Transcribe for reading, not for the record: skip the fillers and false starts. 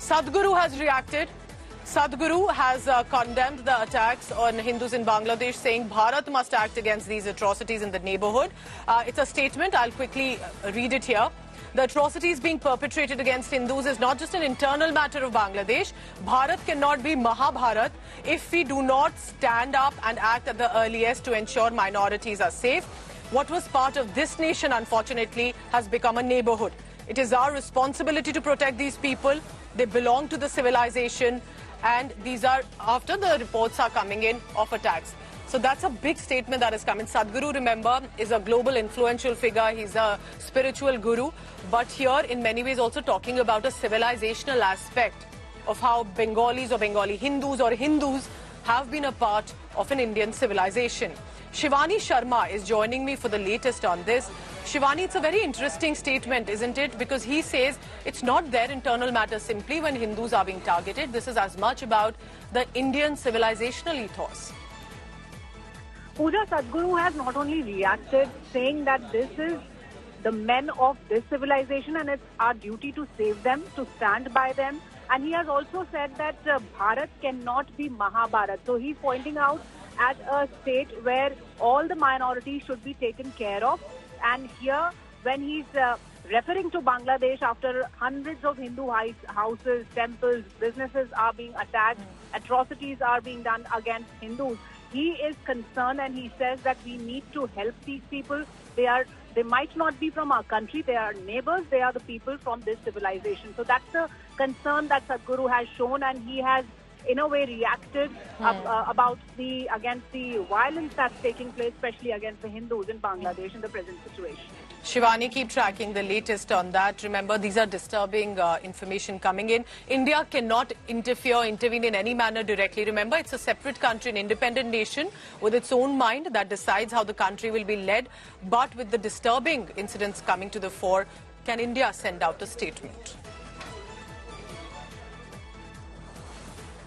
Sadhguru has reacted. Sadhguru has condemned the attacks on Hindus in Bangladesh, saying Bharat must act against these atrocities in the neighborhood. It's a statement. I'll quickly read it here. The atrocities being perpetrated against Hindus is not just an internal matter of Bangladesh. Bharat cannot be Mahabharat if we do not stand up and act at the earliest to ensure minorities are safe. What was part of this nation, unfortunately, has become a neighborhood. It is our responsibility to protect these people. They belong to the civilization, and these are after the reports are coming in of attacks. So that's a big statement that has come in. Sadhguru, remember, is a global influential figure. He's a spiritual guru. But here, in many ways, also talking about a civilizational aspect of how Bengalis or Bengali Hindus or Hindus have been a part of an Indian civilization. Shivani Sharma is joining me for the latest on this. Shivani, it's a very interesting statement, isn't it? Because he says it's not their internal matter simply when Hindus are being targeted. This is as much about the Indian civilizational ethos. Pooja, Sadhguru has not only reacted saying that this is the men of this civilization and it's our duty to save them, to stand by them. And he has also said that Bharat cannot be Mahabharat. So he's pointing out at a state where all the minorities should be taken care of. And here, when he's referring to Bangladesh after hundreds of Hindu houses, temples, businesses are being attacked, atrocities are being done against Hindus, he is concerned and he says that we need to help these people. They might not be from our country, they are neighbors, they are the people from this civilization. So that's the concern that Sadhguru has shown, and he has in a way reacted against the violence that's taking place, especially against the Hindus in Bangladesh in the present situation. Shivani, keep tracking the latest on that. Remember, these are disturbing information coming in. India cannot intervene in any manner directly. Remember, it's a separate country, an independent nation with its own mind that decides how the country will be led. But with the disturbing incidents coming to the fore, can India send out a statement?